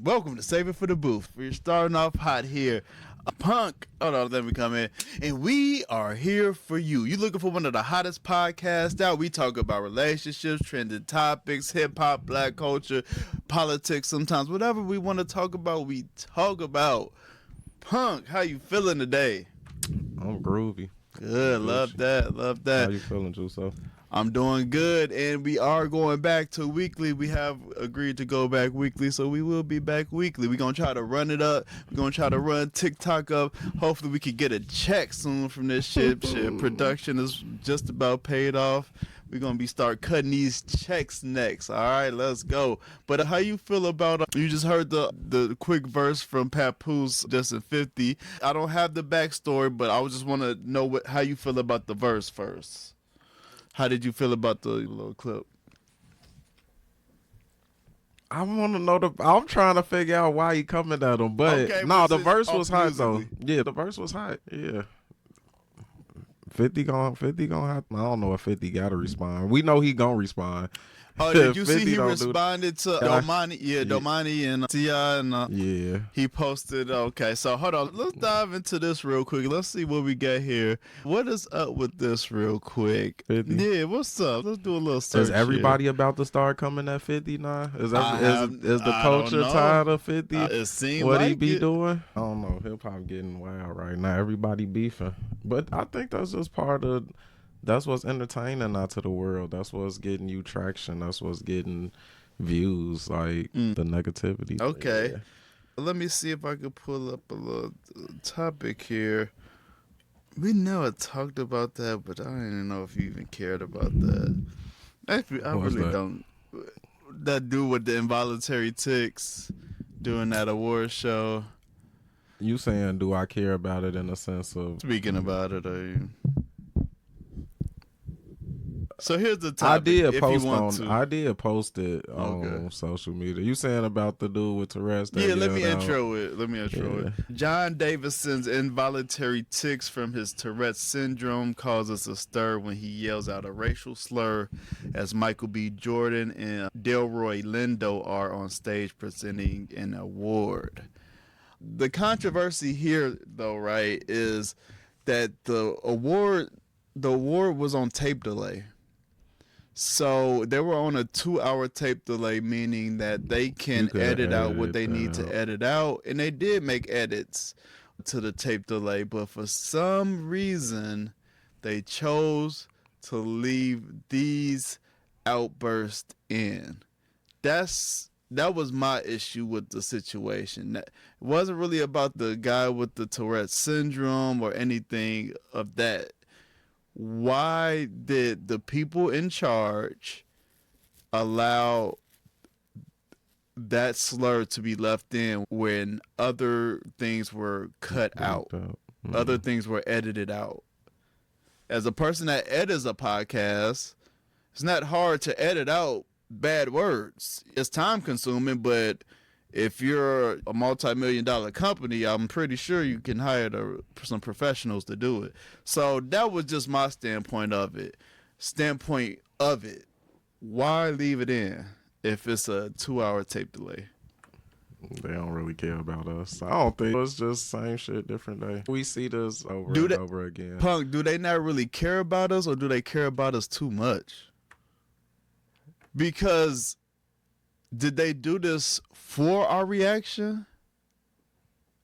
Welcome to Save It for the Booth. We're starting off hot here. Punk. Hold on, let me come in. And we are here for you. You looking for one of the hottest podcasts out? We talk about relationships, trending topics, hip-hop, black culture, politics sometimes. Whatever we want to talk about, we talk about. Punk, how you feeling today? I'm groovy. Good. Love that. Love that. How you feeling, JuSo? I'm doing good, and we are going back to weekly. We have agreed to go back weekly, so we will be back weekly. We're going to try to run it up. We're going to try to run TikTok up. Hopefully, we can get a check soon from this shit. Production is just about paid off. We're going to start cutting these checks next. All right, let's go. But how you feel about, you just heard the quick verse from Papoose, Justin 50. I don't have the backstory, but I just want to know how you feel about the verse first. How did you feel about the little clip? I want to know I'm trying to figure out why he coming at him, but the verse was hot though. Yeah, the verse was hot. Yeah. 50 gonna have. I don't know if 50 got to respond. We know he gonna respond. Oh, did you see he responded to Domani? Yeah, Domani and T.I. and yeah. He posted. Okay, so hold on. Let's dive into this real quick. Let's see what we got here. What is up with this real quick? 50? Yeah, what's up? Let's do a little search. Is everybody about to start coming at 50 now? Is the culture tired of 50? It seems what like he be it. doing? I don't know. Hip hop getting wild right now. Everybody beefing, but I think that's just part of. That's what's entertaining out to the world. That's what's getting you traction. That's what's getting views, like the negativity. Okay. Yeah. Let me see if I could pull up a little topic here. We never talked about that, but I don't even know if you even cared about that. Actually, I really don't. That dude with the involuntary tics doing that award show. You saying, do I care about it in a sense of... Speaking about it, are you... So here's the topic. I did post it on social media. You saying about the dude with Tourette's? Yeah, let me intro it. John Davidson's involuntary tics from his Tourette's syndrome causes a stir when he yells out a racial slur as Michael B. Jordan and Delroy Lindo are on stage presenting an award. The controversy here, though, right, is that the award was on tape delay. So they were on a 2-hour tape delay, meaning that they can edit out what they need to edit out. And they did make edits to the tape delay, but for some reason they chose to leave these outbursts in. That was my issue with the situation. It wasn't really about the guy with the Tourette's syndrome or anything of that. Why did the people in charge allow that slur to be left in when other things were cut out? Mm-hmm. Other things were edited out. As a person that edits a podcast, it's not hard to edit out bad words. It's time consuming, but if you're a multi-million-dollar company, I'm pretty sure you can hire some professionals to do it. So that was just my standpoint of it. Why leave it in if it's a 2-hour tape delay? They don't really care about us. I don't think it's just same shit, different day. We see this over again. Punk, do they not really care about us, or do they care about us too much? Because did they do this for our reaction?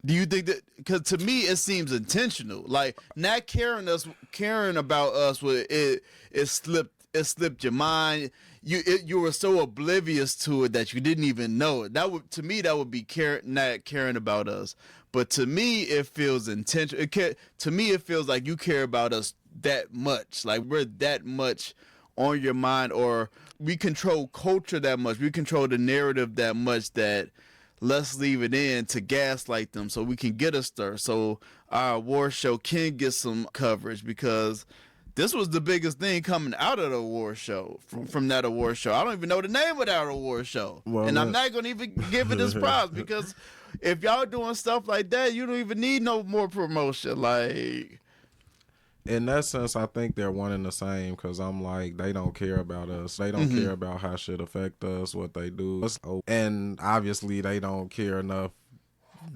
Do you think that? Because to me, it seems intentional. Like not caring about us. It slipped your mind. You were so oblivious to it that you didn't even know it. That would be not caring about us. But to me, it feels intentional. To me, it feels like you care about us that much. Like we're that much on your mind, or we control culture that much. We control the narrative that much that let's leave it in to gaslight them so we can get a stir. So our award show can get some coverage, because this was the biggest thing coming out of the award show, from that award show. I don't even know the name of that award show. I'm not going to even give it this props, because if y'all doing stuff like that, you don't even need no more promotion. Like, In that sense, I think they're one and the same because I'm like, they don't care about us. They don't care about how shit affect us, what they do. And obviously, they don't care enough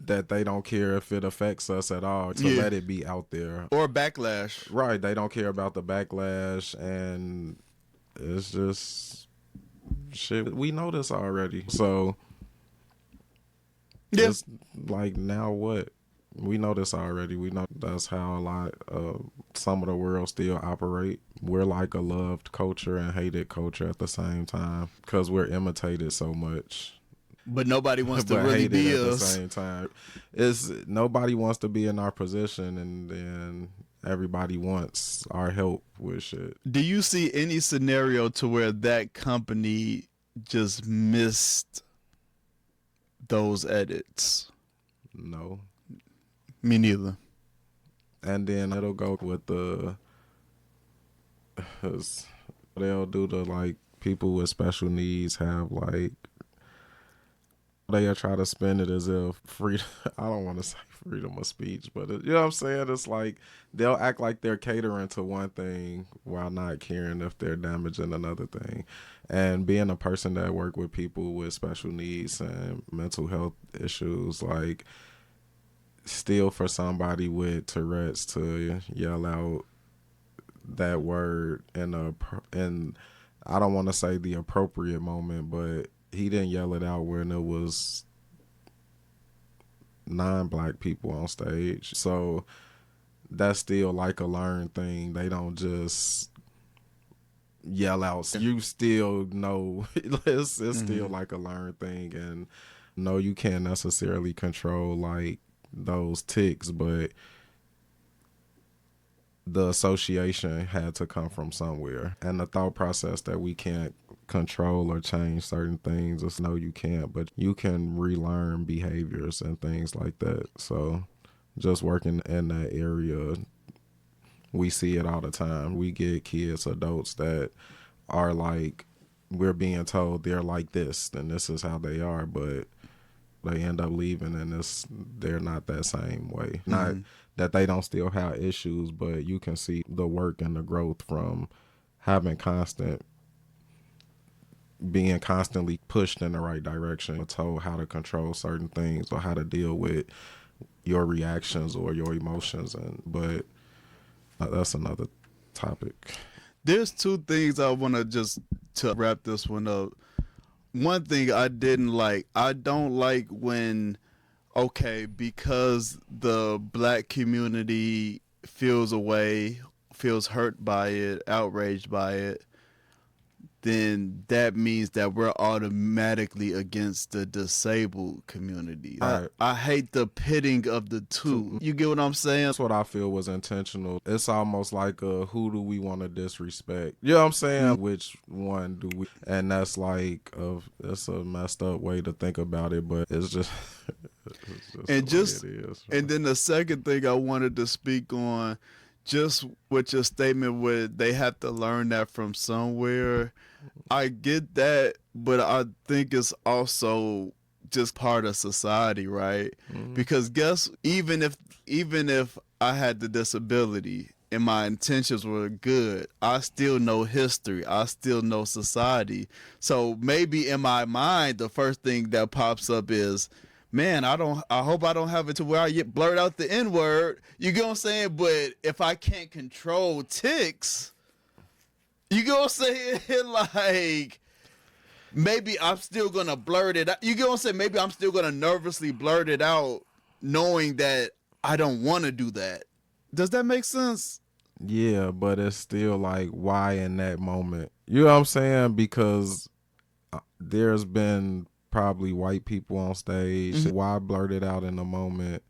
that they don't care if it affects us at all to let it be out there. Or backlash. Right. They don't care about the backlash. And it's just shit. We know this already. So, it's like, now what? We know this already. We know that's how a lot of some of the world still operate. We're like a loved culture and hated culture at the same time because we're imitated so much. But nobody wants to really be us. At the same time. Nobody wants to be in our position, and then everybody wants our help with shit. Do you see any scenario to where that company just missed those edits? No. Me neither. And then it'll go with they'll do the, like, people with special needs have, like, they'll try to spin it as if freedom, I don't want to say freedom of speech, but you know what I'm saying? It's like they'll act like they're catering to one thing while not caring if they're damaging another thing. And being a person that work with people with special needs and mental health issues, like, still for somebody with Tourette's to yell out that word in I don't want to say the appropriate moment, but he didn't yell it out when it was non-black people on stage. So that's still like a learned thing. They don't just yell out. You still know it's still like a learned thing. And no, you can't necessarily control like those tics, but the association had to come from somewhere. And the thought process that we can't control or change certain things, it's no, you can't, but you can relearn behaviors and things like that. So just working in that area, we see it all the time. We get kids, adults that are like, we're being told they're like this and this is how they are, but they end up leaving and they're not that same way. Not that they don't still have issues, but you can see the work and the growth from being constantly pushed in the right direction, told how to control certain things or how to deal with your reactions or your emotions. But that's another topic. There's two things I want to wrap this one up. One thing I don't like when, okay, because the black community feels hurt by it, outraged by it, then that means that we're automatically against the disabled community. Right. I hate the pitting of the two. You get what I'm saying? That's what I feel was intentional. It's almost like who do we want to disrespect? You know what I'm saying? Which one do we? And that's like it's a messed up way to think about it, but it's just and then the second thing I wanted to speak on, just with your statement with they have to learn that from somewhere. I get that, but I think it's also just part of society, right? Because even if I had the disability and my intentions were good, I still know history. I still know society. So maybe in my mind, the first thing that pops up is, man, I hope I don't have it to where I get blurt out the N-word. You get what I'm saying? But if I can't control tics, you get what I'm saying? Like, maybe I'm still going to blurt it out. You get what I'm saying? Maybe I'm still going to nervously blurt it out knowing that I don't want to do that. Does that make sense? Yeah, but it's still like, why in that moment? You know what I'm saying? Because there's been probably white people on stage. Why blurt it out in a moment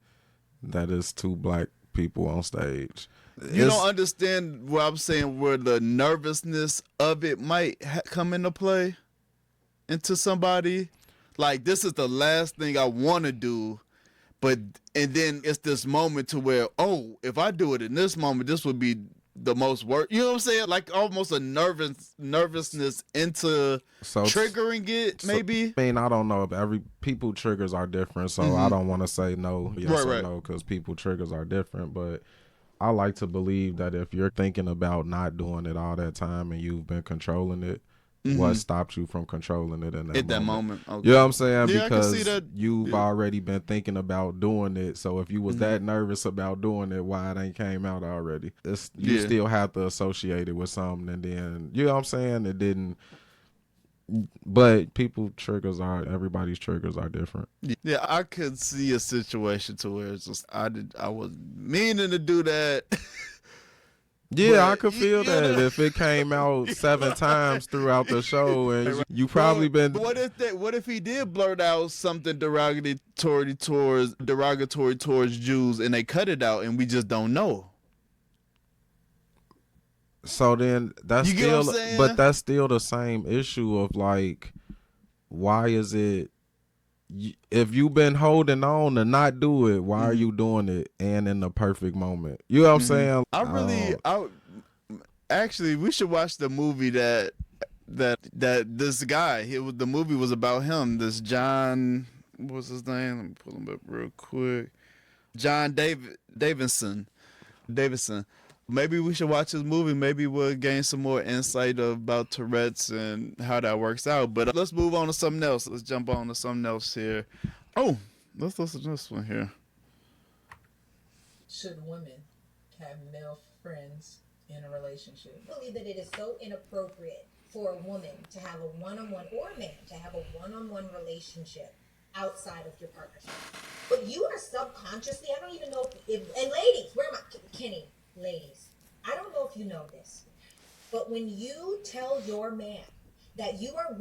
that is two black people on stage? You don't understand what I'm saying, where the nervousness of it might come into play into somebody. Like, this is the last thing I want to do, and then it's this moment to where, oh, if I do it in this moment, this would be the most work. You know what I'm saying? Like almost a nervousness into triggering it, maybe. I mean, I don't know. People triggers are different, so I don't want to say no, yes or no, because people triggers are different. But I like to believe that if you're thinking about not doing it all that time and you've been controlling it, what stopped you from controlling it in that moment? Okay. You know what I'm saying? Yeah, because I can see that. You've already been thinking about doing it. So if you was that nervous about doing it, why it ain't came out already? You still have to associate it with something, and then you know what I'm saying? It didn't. But everybody's triggers are different. Yeah, I could see a situation to where it's just I was meaning to do that. Yeah, I could feel that if it came out 7 times throughout the show, and you probably been. What if he did blurt out something derogatory towards Jews, and they cut it out, and we just don't know? So then that's that's still the same issue of like, why is it? If you've been holding on to not do it, why are you doing it and in the perfect moment? You know what I'm saying? Actually, we should watch the movie that this guy. The movie was about him. This John, what's his name? Let me pull him up real quick. John Davidson. Maybe we should watch this movie. Maybe we'll gain some more insight about Tourette's and how that works out. But let's move on to something else. Let's jump on to something else here. Oh, let's listen to this one here. Should women have male friends in a relationship? I believe that it is so inappropriate for a woman to have a one-on-one, or a man to have a one-on-one relationship outside of your partnership. But you are subconsciously, I don't even know if and ladies, where am I? Kenny, ladies, I don't know if you know this, but when you tell your man that you are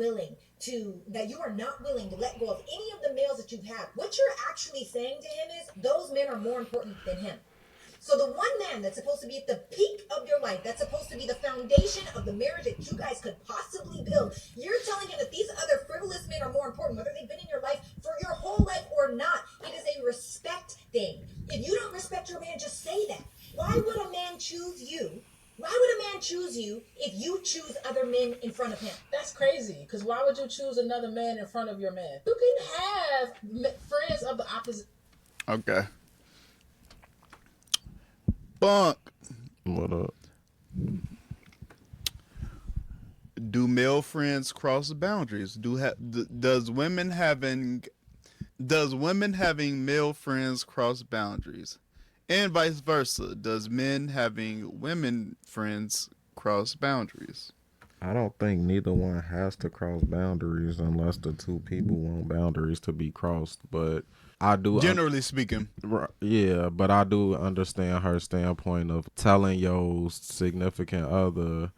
not willing to let go of any of the males that you've had, what you're actually saying to him is those men are more important than him. So the one man that's supposed to be at the peak of your life, that's supposed to be the foundation of the marriage that you guys could possibly build, you're telling him that these other frivolous men are more important, whether they've been in your life for your whole life or not. It is a respect thing. If you don't respect your man, just say that. Why would a man choose you? Why would a man choose you if you choose other men in front of him? That's crazy, because why would you choose another man in front of your man? You can have friends of the opposite. Okay. Bunk. What up? Do male friends cross the boundaries? Does women having male friends cross boundaries? And vice versa. Does men having women friends cross boundaries? I don't think neither one has to cross boundaries unless the two people want boundaries to be crossed. But I do, generally speaking. Yeah, but I do understand her standpoint of telling your significant other,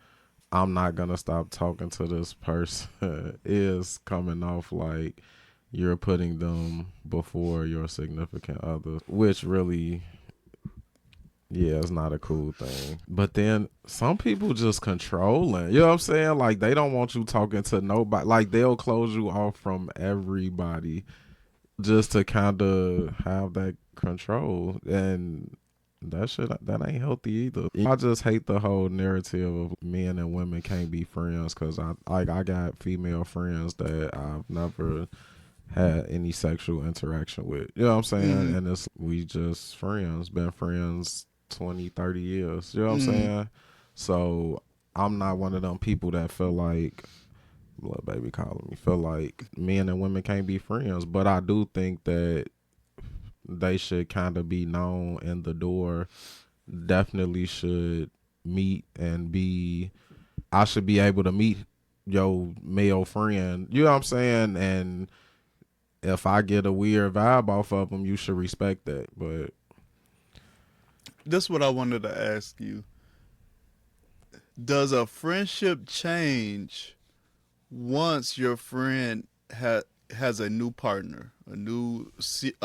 I'm not going to stop talking to this person, is coming off like you're putting them before your significant other, which really... yeah, it's not a cool thing. But then some people just controlling. You know what I'm saying? Like, they don't want you talking to nobody. Like, they'll close you off from everybody just to kind of have that control. And that ain't healthy either. I just hate the whole narrative of men and women can't be friends, because I got female friends that I've never had any sexual interaction with. You know what I'm saying? And we just friends, been friends 20, 30 years. You know what I'm saying? So I'm not one of them people that feel like, little baby calling me, feel like men and women can't be friends. But I do think that they should kind of be known in the door. Definitely should meet and I should be able to meet your male friend. You know what I'm saying? And if I get a weird vibe off of them, you should respect that. But this is what I wanted to ask you. Does a friendship change once your friend has a new partner, a new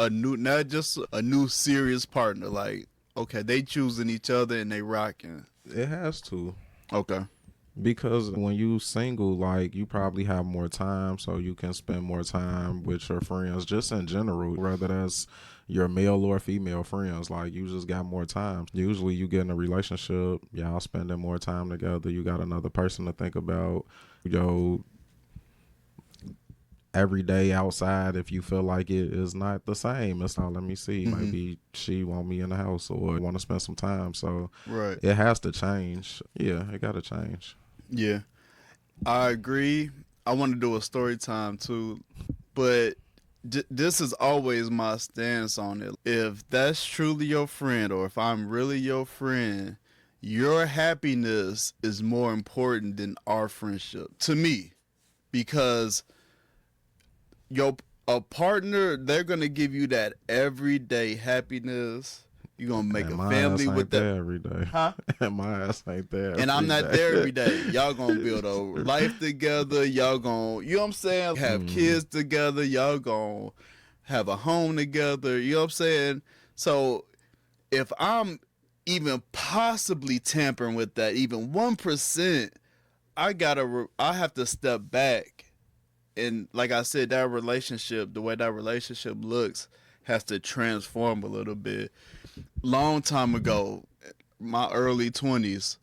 not just a new serious partner? Like, okay, they choosing each other and they rocking. It has to. Okay. Because when you single, like, you probably have more time, so you can spend more time with your friends, just in general, whether that's your male or female friends. Like, you just got more time. Usually you get in a relationship, y'all spending more time together, you got another person to think about. every day outside, if you feel like it is not the same, it's not, let me see, Mm-hmm. maybe she want me in the house or want to spend some time. So Right. it has to change. Yeah, it got to change. Yeah, I agree. I want to do a story time too, but this is always my stance on it. If that's truly your friend, or if I'm really your friend, your happiness is more important than our friendship to me, because your a partner, they're gonna give you that everyday happiness. You're gonna make And a my family ass ain't with there that. every day. Huh? And my ass ain't there every And I'm not day. there every day. Y'all gonna build a life together. Y'all gonna, you know what I'm saying? Have kids together. Y'all gonna have a home together. You know what I'm saying? So if I'm even possibly tampering with that, even 1%, I have to step back. And like I said, that relationship, the way that relationship looks, has to transform a little bit. Long time ago, my early 20s,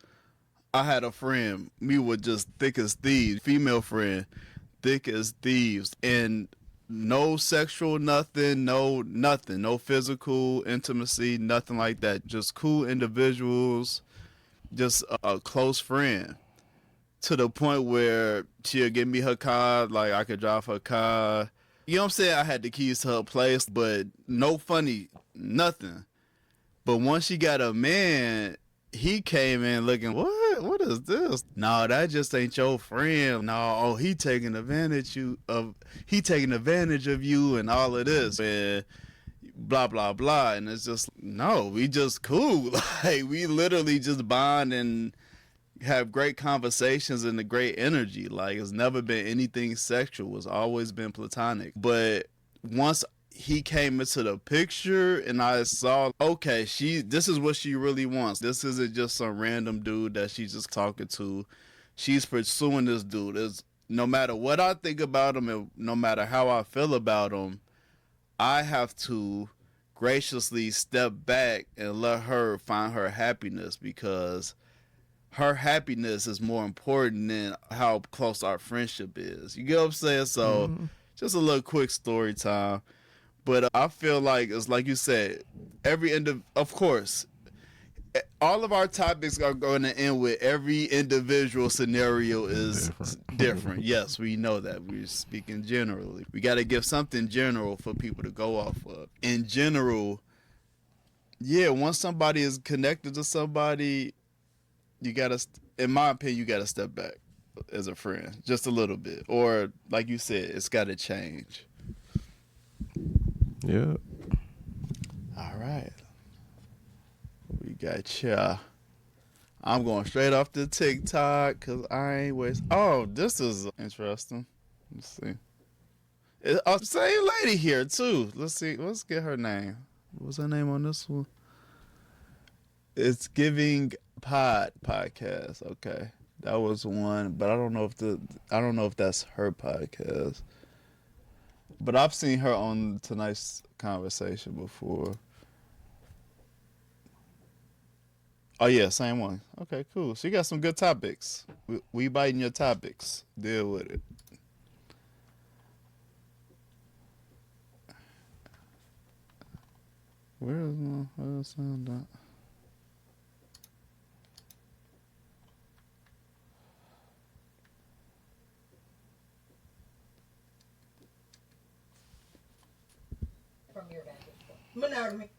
I had a friend. We were just thick as thieves. Female friend, thick as thieves, and no sexual nothing, no nothing, no physical intimacy, nothing like that. Just cool individuals, just a close friend. To the point where she'll give me her car, like I could drive her car. You know what I'm saying? I had the keys to her place, but no funny, nothing. But once she got a man, he came in looking, what? What is this? No, that just ain't your friend. No, oh, he taking advantage of you and all of this. And blah blah blah. And it's just, no, we just cool. Like, we literally just bond and have great conversations and a great energy. Like, it's never been anything sexual. It's always been platonic. But once he came into the picture and I saw, okay, this is what she really wants. This isn't just some random dude that she's just talking to. She's pursuing this dude. No matter what I think about him and no matter how I feel about him, I have to graciously step back and let her find her happiness, because her happiness is more important than how close our friendship is. You get what I'm saying? So just a little quick story time. But I feel like it's like you said, of course, all of our topics are going to end with every individual scenario is different. Yes, we know that. We're speaking generally. We got to give something general for people to go off of. In general, yeah, once somebody is connected to somebody, you gotta, in my opinion, you gotta step back as a friend just a little bit, or like you said, it's gotta change. Yeah. All right, we got ya. I'm going straight off the TikTok because I ain't waste. Oh, this is interesting. Let's see. Same lady here too. Let's see. Let's get her name. What's her name on this one? It's Giving Podcast. Okay, that was one, but I don't know if that's her podcast. But I've seen her on tonight's conversation before. Oh yeah, same one. Okay, cool. So you got some good topics. We biting your topics. Deal with it. Where is my sound at? From your vantage point. Monogamy.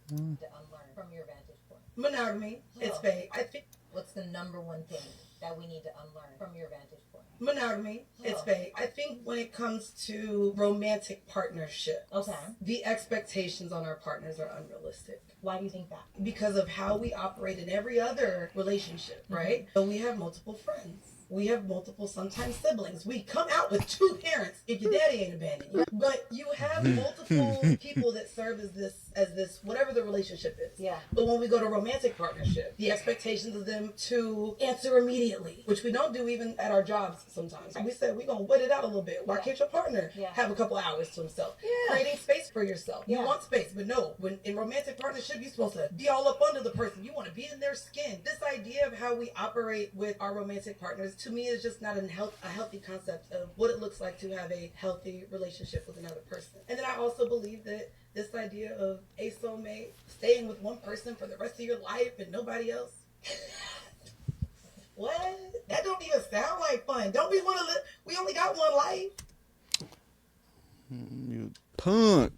To unlearn from your vantage point. Monogamy. It's fake. I think. What's the number one thing that we need to unlearn from your vantage point? Monogamy. It's fake. I think when it comes to romantic partnership, the expectations on our partners are unrealistic. Why do you think that? Because of how we operate in every other relationship, right? So we have multiple friends. We have multiple, sometimes siblings. We come out with two parents if your daddy ain't abandoned you. But you have multiple people that serve as as this, whatever the relationship is. Yeah. But when we go to romantic partnership, the expectations of them to answer immediately, which we don't do even at our jobs sometimes. We said we're going to wait it out a little bit. Why can't your partner have a couple hours to himself? Yeah. Creating space for yourself. You want space, but no, when in romantic partnership, you're supposed to be all up under the person. You want to be in their skin. This idea of how we operate with our romantic partners, to me, is just not a healthy concept of what it looks like to have a healthy relationship with another person. And then I also believe that this idea of a soulmate, staying with one person for the rest of your life and nobody else. What? That don't even sound like fun. Don't we want to live? We only got one life. You punk.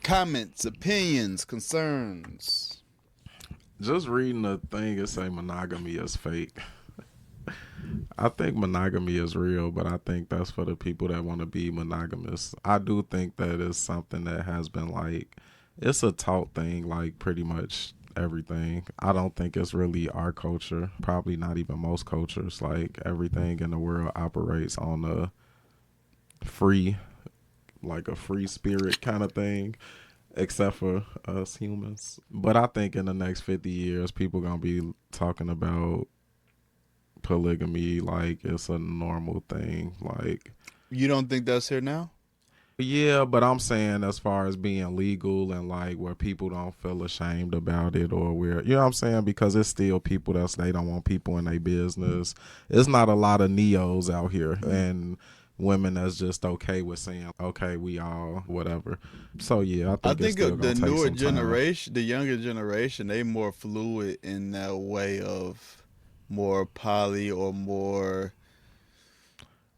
Comments, opinions, concerns. Just reading the thing, it say monogamy is fake. I think monogamy is real, but I think that's for the people that want to be monogamous. I do think that it's something that has been like, it's a taught thing, like pretty much everything. I don't think it's really our culture, probably not even most cultures. Like everything in the world operates on a free, like a free spirit kind of thing, except for us humans. But I think in the next 50 years, people going to be talking about polygamy like it's a normal thing. Like, you don't think that's here now? Yeah, but I'm saying as far as being legal and like where people don't feel ashamed about it, or where, you know what I'm saying, because it's still people they don't want people in their business. It's not a lot of neos out here and women that's just okay with saying, okay, we all whatever. So yeah, I think the newer generation, the younger generation, they more fluid in that way of more poly or more.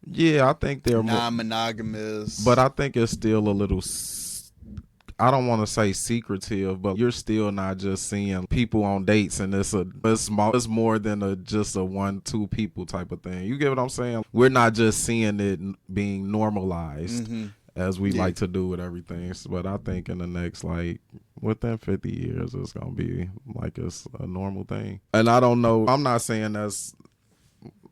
Yeah, I think they're non-monogamous. But I think it's still a little, I don't want to say secretive, but you're still not just seeing people on dates and it's more than just a 1-2 people type of thing. You get what I'm saying? We're not just seeing it being normalized as we like to do with everything. But I think in the next, like, within 50 years, it's going to be like it's a normal thing. And I don't know, I'm not saying that's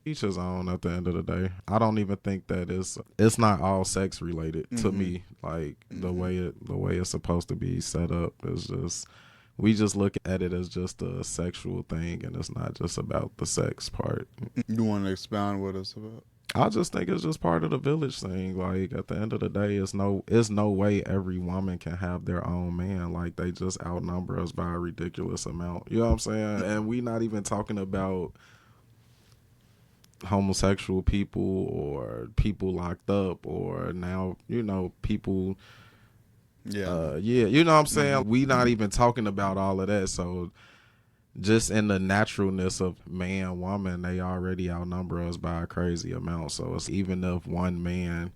each his own at the end of the day. I don't even think that it's not all sex related to me. Like the way it's supposed to be set up is just, we just look at it as just a sexual thing, and it's not just about the sex part. You want to expound what it's about? I just think it's just part of the village thing. Like at the end of the day, it's no way every woman can have their own man. Like they just outnumber us by a ridiculous amount. You know what I'm saying? And we not even talking about homosexual people or people locked up, or now, you know, people you know what I'm saying, we not even talking about all of that. So just in the naturalness of man woman, they already outnumber us by a crazy amount. So it's, even if one man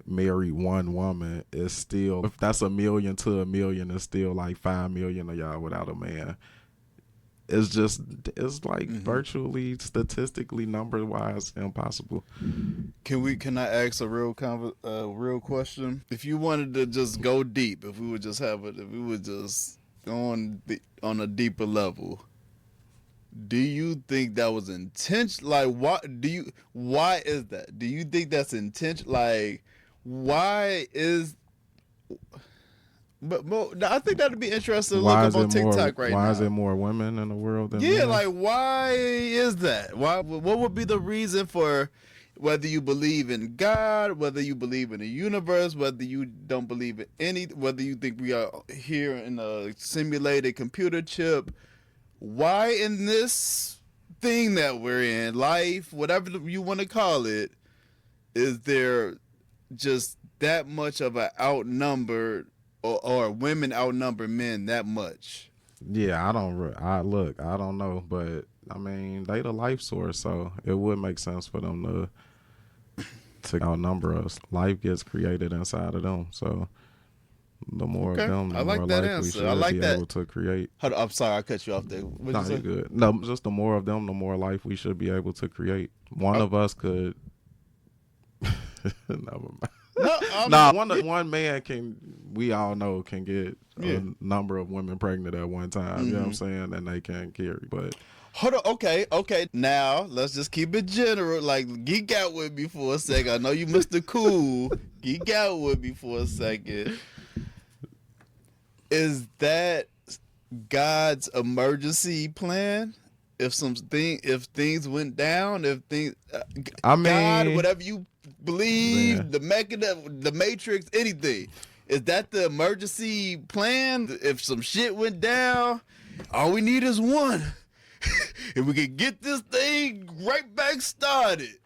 married one woman, it's still, if that's 1 million to 1 million, it's still like 5 million of y'all without a man. It's like virtually statistically number wise impossible. Can I ask a real question? If you wanted to just go deep, if we would just go on a deeper level, do you think that was intentional? Like, why is that? Do you think that's intentional? Like, why is? But I think that'd be interesting to look up on TikTok right now. Why is there more women in the world than men? Like, why is that? What would be the reason for, whether you believe in God, whether you believe in the universe, whether you don't believe in whether you think we are here in a simulated computer chip, why in this thing that we're in, life, whatever you want to call it, is there just that much of an outnumbered, or women outnumber men that much? Yeah, I don't know, but I mean, they the life source, so it would make sense for them to outnumber us. Life gets created inside of them, so the more of them, the more life we should be able to create. I'm sorry, I cut you off there. No, you're good. No, just the more of them, the more life we should be able to create. One of us could. Never mind. One man we all know can get a number of women pregnant at one time. You know what I'm saying? And they can't carry. But hold on, okay. Now let's just keep it general. Like, geek out with me for a second. I know you Mr. Cool. Geek out with me for a second. Is that God's emergency plan? If things went down, if things, God, whatever you believe, the mechanism, the matrix, anything, is that the emergency plan? If some shit went down, all we need is one, and we can get this thing right back started.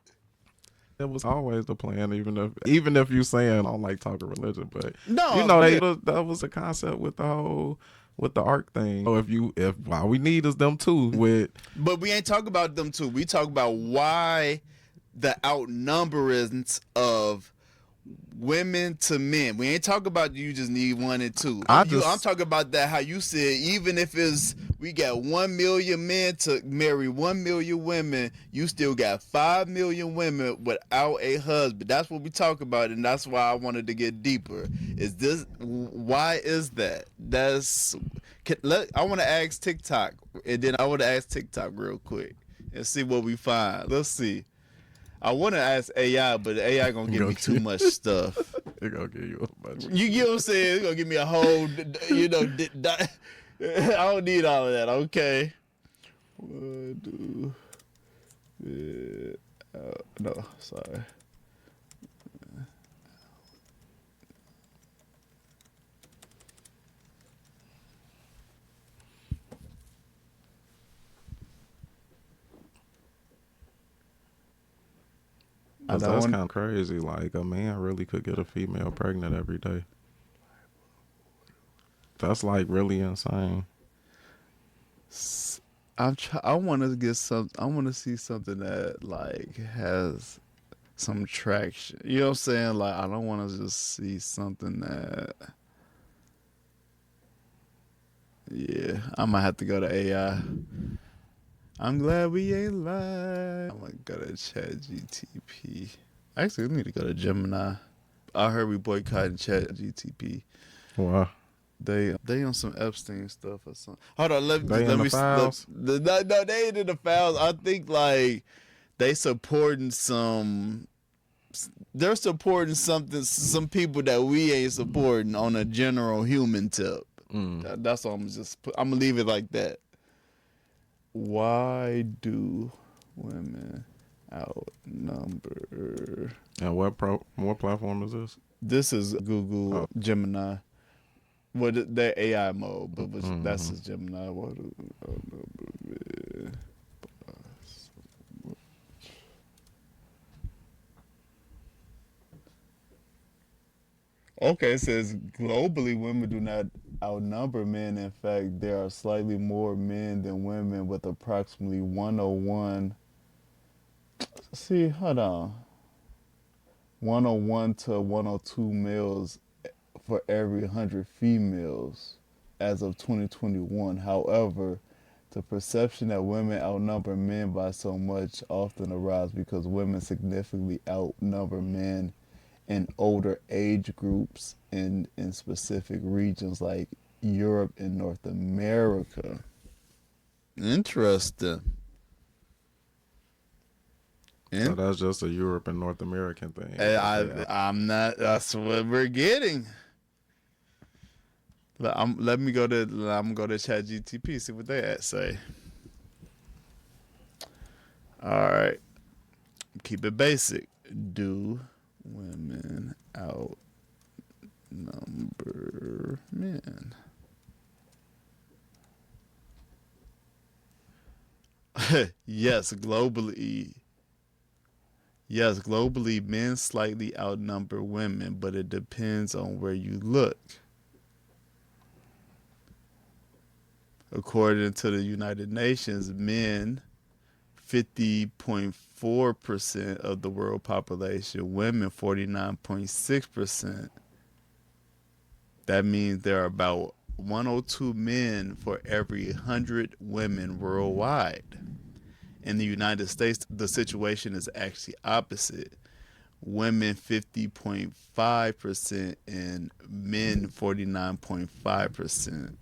It was always the plan, even if you saying I don't like talking religion, but no, that was a concept with the arc thing. So if all we need is them two but we ain't talking about them two. We talk about why the outnumberance of women to men. We ain't talking about you just need one and two. I'm talking about that how you said even if we got 1 million men to marry 1 million women, you still got 5 million women without a husband. That's what we talk about, and that's why I wanted to get deeper. Why is that? I want to ask TikTok, and then I want to ask TikTok real quick and see what we find. Let's see. I want to ask AI, but AI gonna give me too much stuff. It gonna give you a bunch. You get what I'm saying? It's gonna give me a whole, I don't need all of that. Okay. No, sorry. That's kind of crazy. Like, a man really could get a female pregnant every day. That's like really insane. I want to get some. I want to see something that like has some traction. You know what I'm saying? Like, I don't want to just see something that. Yeah, I might have to go to AI. I'm glad we ain't live. I'm gonna go to ChatGTP. Actually, we need to go to Gemini. I heard we boycotting ChatGTP. Wow. They on some Epstein stuff or something. Hold on, let me files. No, they ain't in the files. I think like they supporting some. They're supporting some people that we ain't supporting on a general human tip. That's all. I'm gonna leave it like that. Why do women outnumber? And what platform is this? This is Google Gemini. Well, they're AI mode, but that's just Gemini. What do outnumber? Okay, it says globally women do not outnumber men. In fact, there are slightly more men than women with approximately 101. See, hold on. 101 to 102 males for every 100 females as of 2021. However, the perception that women outnumber men by so much often arises because women significantly outnumber men in older age groups in specific regions like Europe and North America. Interesting. So that's just a Europe and North American thing. I'm not. That's what we're getting. Let me go to ChatGTP, see what they say. All right. Keep it basic. Do women outnumber men? Yes, globally, men slightly outnumber women, but it depends on where you look. According to the United Nations, men 50.4% of the world population, women 49.6%. That means there are about 102 men for every 100 women worldwide. In the United States, the situation is actually opposite. Women 50.5% and men 49.5%.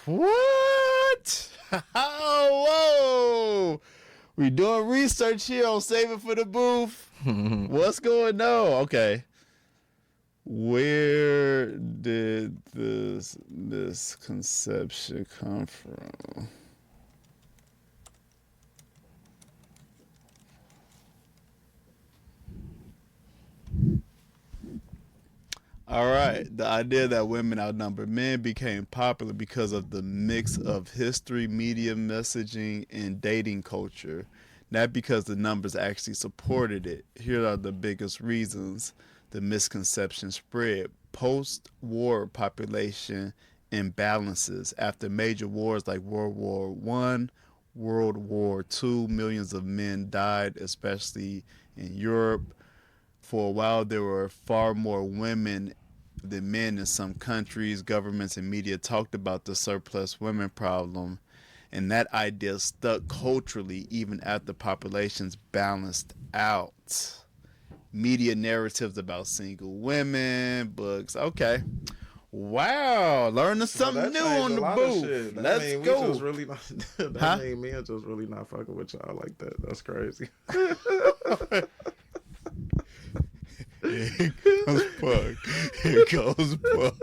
What? Whoa! We doing research here on Save It for the Booth. What's going on? Okay. Where did this misconception come from? All right. The idea that women outnumber men became popular because of the mix of history, media messaging, and dating culture, not because the numbers actually supported it. Here are the biggest reasons the misconception spread. Post-war population imbalances. After major wars like World War I, World War II, millions of men died, especially in Europe. For a while, there were far more women than men in some countries. Governments and media talked about the surplus women problem, and that idea stuck culturally even after populations balanced out. Media narratives about single women, books. Okay. Wow, learning something new on the booth. Let's go. We just really not, that mean men just really not fucking with y'all like that. That's crazy. Here goes Puck. Here goes Puck.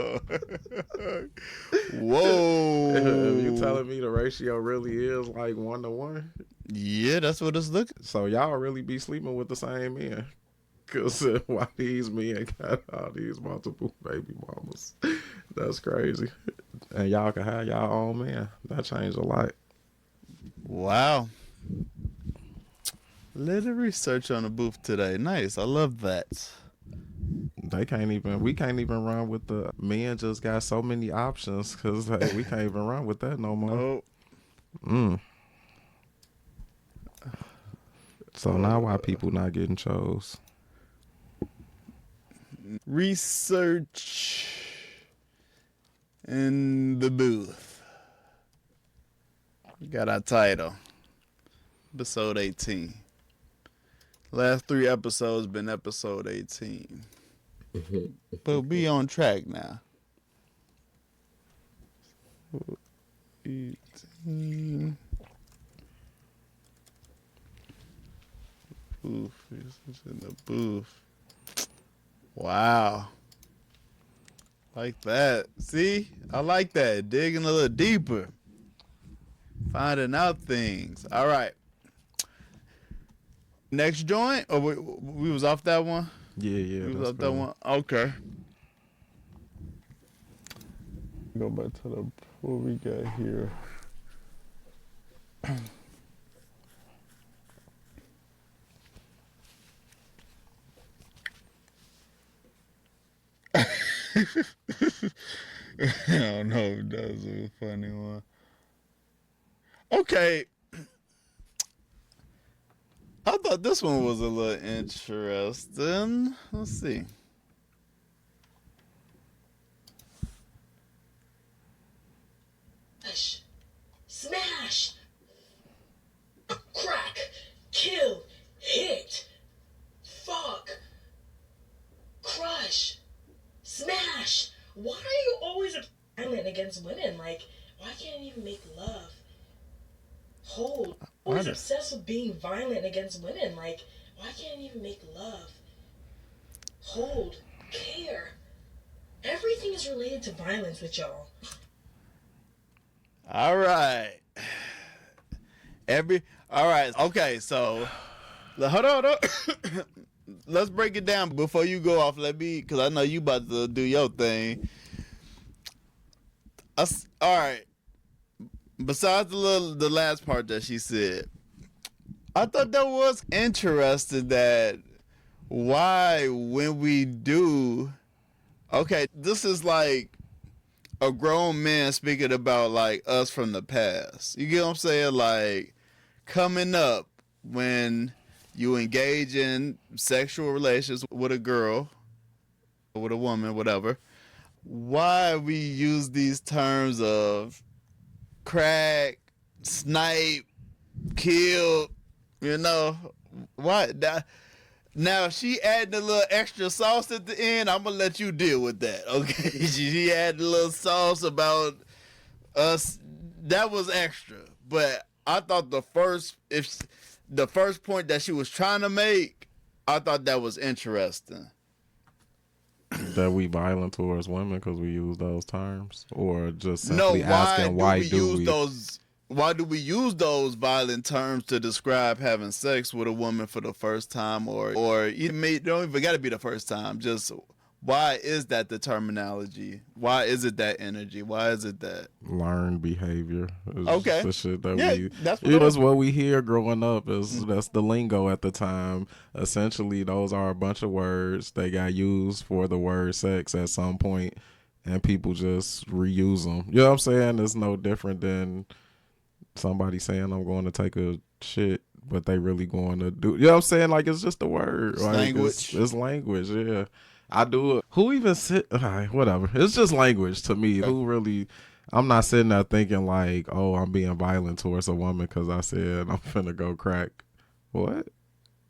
Whoa. You telling me the ratio really is like 1-to-1? Yeah, that's what it's looking. So y'all really be sleeping with the same men? Because why these men got all these multiple baby mamas? That's crazy. And y'all can have y'all own man. That changed a lot. Wow. Little research on the booth today. Nice. I love that. We can't even run with the men just got so many options because we can't even run with that no more. Nope. So now why people not getting chose? Research in the booth. We got our title. Episode 18. Last 3 episodes been episode 18. But we on track now. 18. Booth. This is in the booth. Wow. Like that. See? I like that. Digging a little deeper. Finding out things. All right. Next joint? Or we was off that one? Yeah. We was off that one? Okay. Go back to what we got here. I don't know if that's a funny one. Okay. I thought this one was a little interesting. Let's see. Smash! Crack! Kill! Hit! Fuck! Crush! Smash! Why are you always violent against women? Like, why can't you even make love? Hold. Always obsessed with being violent against women. Like, why can't you even make love? Hold. Care. Everything is related to violence with y'all. All right. All right. Okay, so hold on. Let's break it down before you go off. Because I know you about to do your thing. All right. Besides the last part that she said, I thought that was interesting that why when we do, okay, this is like a grown man speaking about like us from the past. You get what I'm saying? Like coming up when you engage in sexual relations with a girl, with a woman, whatever. Why we use these terms of crack, snipe, kill, you know? Why? Now, she added a little extra sauce at the end. I'm going to let you deal with that, okay? She added a little sauce about us. That was extra. But I thought the first point that she was trying to make, I thought that was interesting. that we violent towards women because we use those terms, or just simply asking why do we those? Why do we use those violent terms to describe having sex with a woman for the first time, or you don't even got to be the first time? Just why is that the terminology? Why is it that energy? Why is it that learned behavior? Okay, the shit that that's what we hear growing up. That's the lingo at the time. Essentially, those are a bunch of words they got used for the word sex at some point, and people just reuse them. You know what I'm saying? It's no different than somebody saying I'm going to take a shit, but they really going to do. You know what I'm saying? Like, it's just a word. It's like, language. It's language. Yeah. I do it. Who even sit? Whatever. It's just language to me. Who really? I'm not sitting there thinking like, oh, I'm being violent towards a woman because I said I'm finna go crack. What?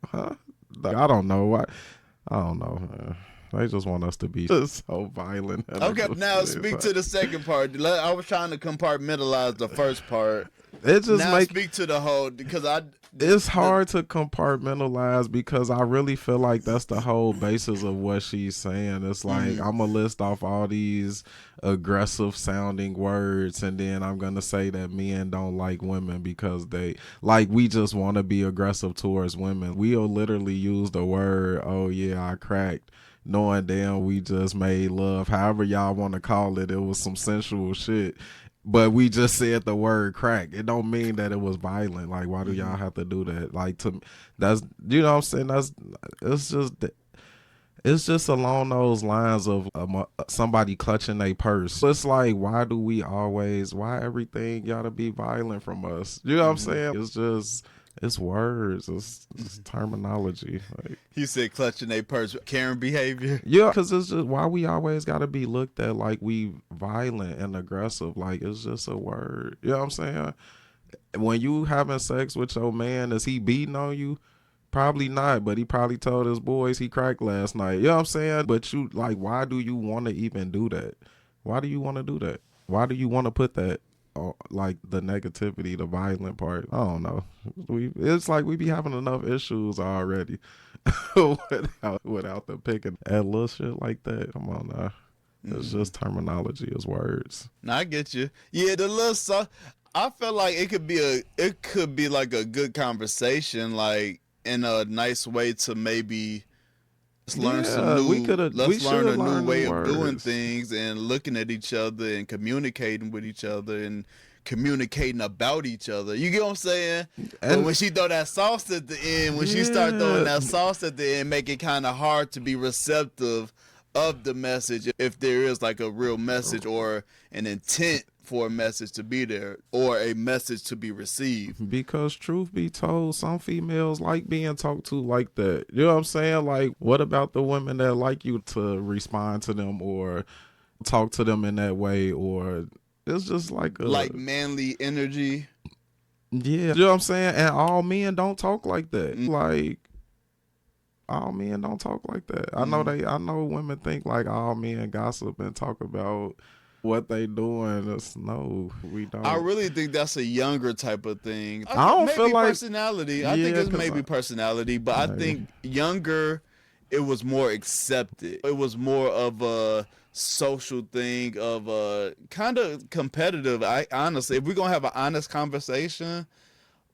Huh? I don't know. I don't know. They just want us to be just so violent. Okay, now speak to the second part. I was trying to compartmentalize the first part. It just now speak to the whole because it's hard to compartmentalize because I really feel like that's the whole basis of what she's saying. It's like I'm gonna list off all these aggressive sounding words, and then I'm gonna say that men don't like women because we just want to be aggressive towards women. We'll literally use the word, oh yeah, I cracked, knowing damn we just made love, however y'all want to call it. It was some sensual shit, but we just said the word crack. It don't mean that it was violent. Like, why do y'all have to do that? Like, that's, you know what I'm saying? It's just along those lines of somebody clutching a purse. It's like, why everything gotta be violent from us? You know what I'm saying? It's words. It's terminology. Like, he said clutching a purse, Karen behavior. Yeah, because it's just why we always got to be looked at like we violent and aggressive. Like, it's just a word. You know what I'm saying? When you having sex with your man, is he beating on you? Probably not, but he probably told his boys he cracked last night. You know what I'm saying? But you, like, why do you want to even do that? Why do you want to do that? Why do you want to put that? Like the negativity, the violent part. I don't know. It's like we be having enough issues already without the picking at little shit like that. Come on now. It's just terminology, it's words. No, I get you. Yeah, the little stuff. I feel like it could be like a good conversation, like in a nice way to maybe learn some new. Let's learn a new way of doing things and looking at each other and communicating with each other and communicating about each other. You get what I'm saying? But when she throw that sauce at the end, when she start throwing that sauce at the end, make it kind of hard to be receptive of the message if there is like a real message or an intent for a message to be there or a message to be received. Because truth be told, some females like being talked to like that. You know what I'm saying? Like, what about the women that like you to respond to them or talk to them in that way? Or it's just like manly energy. Yeah. You know what I'm saying? And all men don't talk like that. Like, all men don't talk like that. I know women think like all men gossip and talk about what they doing. No, we don't. I really think that's a younger type of thing. I don't feel like personality. I think it's maybe personality, but I think younger, it was more accepted. It was more of a social thing, of a kind of competitive. Honestly, if we're gonna have an honest conversation,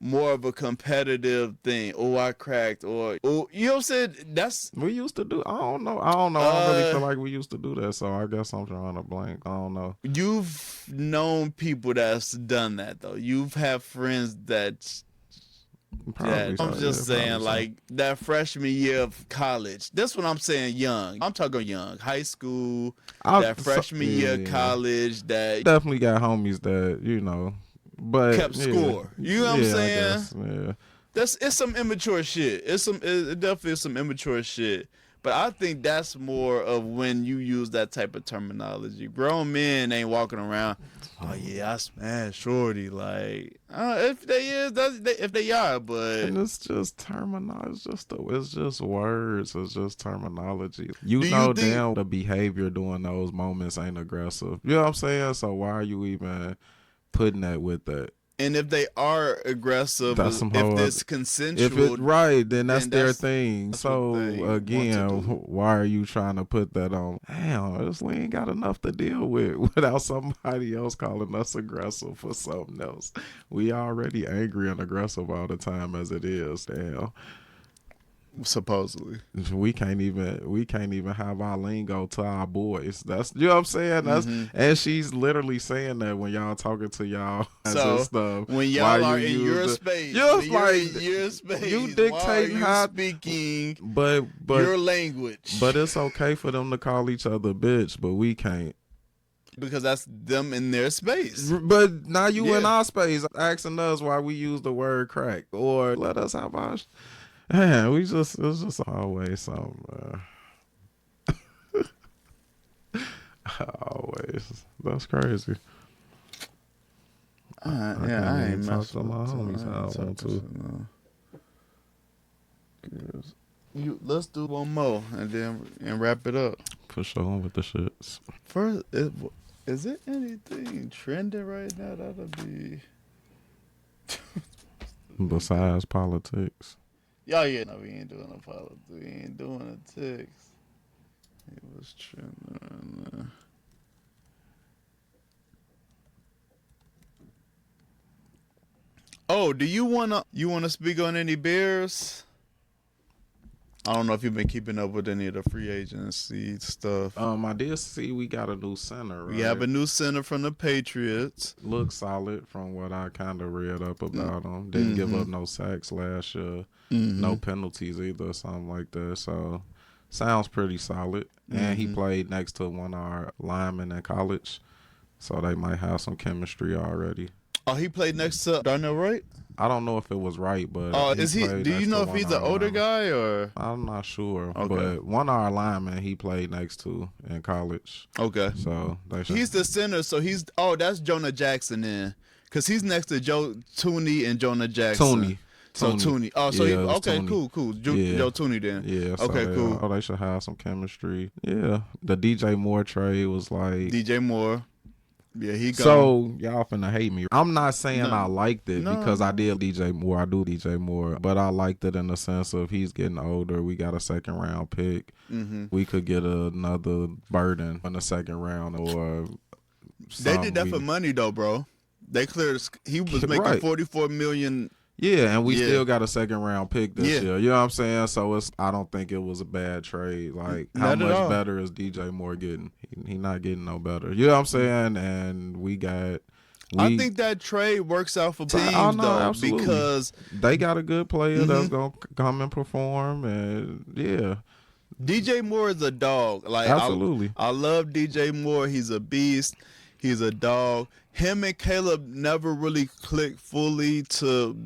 more of a competitive thing. Oh, I cracked, or oh, you know what I'm saying? That's we used to do. I don't know. I don't really feel like we used to do that. So I guess I'm trying to blank. I don't know. You've known people that's done that though. You've had friends that. I'm just saying, like that freshman year of college. That's what I'm saying. Young. I'm talking young, high school. That freshman year of college. That definitely got homies that but kept score. You know what I'm saying? It's some immature shit. It definitely is some immature shit. But I think that's more of when you use that type of terminology. Grown men ain't walking around, oh yeah, I smashed shorty. Like, if they are, but and it's just terminology. It's just words. It's just terminology. Damn the behavior during those moments ain't aggressive. You know what I'm saying? So why are you even putting that with that? And if they are aggressive, that's some if it's consensual, if it right, then that's their that's thing. So again, why are you trying to put that on? Damn, we ain't got enough to deal with without somebody else calling us aggressive for something else. We already angry and aggressive all the time as it is. Damn. Supposedly, we can't even have our lingo to our boys. That's, you know what I'm saying. That's and she's literally saying that when y'all talking to y'all so stuff. When y'all are in your space, you dictating how speaking, but your language. But it's okay for them to call each other bitch, but we can't. Because that's them in their space. But now you in our space asking us why we use the word crack or let us have our. Man, it's just always something. Always. That's crazy. I ain't talk to my homies how I want to. Let's do one more and wrap it up. For sure with the shits. First, is it anything trending right now that'll be besides politics? No, we ain't doing a politics. We ain't doing a tics. It was trending. Oh, do you wanna speak on any Bears? I don't know if you've been keeping up with any of the free agency stuff. I did see we got a new center, right? We have a new center from the Patriots. Looks solid from what I kind of read up about him. Didn't give up no sacks last year. No penalties either, something like that. So, sounds pretty solid. And he played next to one of our linemen in college. So, they might have some chemistry already. Oh, he played next to Darnell Wright? I don't know if it was right, but is he? Do you know if he's an older guy or? I'm not sure. Okay. But one of our linemen he played next to in college. Okay. So he's the center. So that's Jonah Jackson then, because he's next to Joe Tooney and Jonah Jackson. Tooney. Tooney. Oh, so yeah, okay, Tooney. cool. Joe Tooney then. Yeah. Okay, cool. They should have some chemistry. Yeah. The DJ Moore trade was like DJ Moore. Yeah, he gone. So y'all finna hate me. I'm not saying I liked it because I did DJ Moore. I do DJ Moore, but I liked it in the sense of he's getting older. We got a second round pick. We could get another burden in the second round or. They did that for money though, bro. They cleared. He was making $44 million. Yeah, and we still got a second round pick this year. You know what I'm saying? So I don't think it was a bad trade. Like, how much better is DJ Moore getting? He not getting no better. You know what I'm saying? And I think that trade works out for teams though, absolutely. Because they got a good player that's gonna come and perform, and DJ Moore is a dog. Like, absolutely, I love DJ Moore. He's a beast. He's a dog. Him and Caleb never really clicked fully to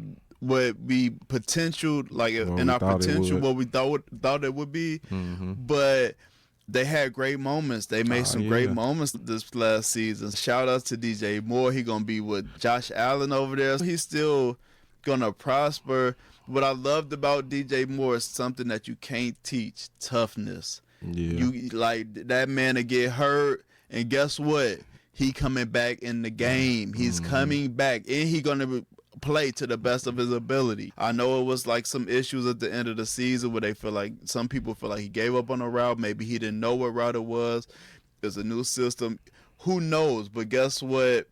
what we potential, like in our potential, what we thought it would be. But they had great moments. They made some great moments this last season. Shout out to DJ Moore. He gonna be with Josh Allen over there. He's still gonna prosper. What I loved about DJ Moore is something that you can't teach: toughness. You like that man to get hurt, and guess what? He coming back in the game. He's coming back, and he gonna play to the best of his ability. I know it was like some issues at the end of the season where some people feel like he gave up on a route. Maybe he didn't know what route it was. It's a new system. Who knows? But guess what?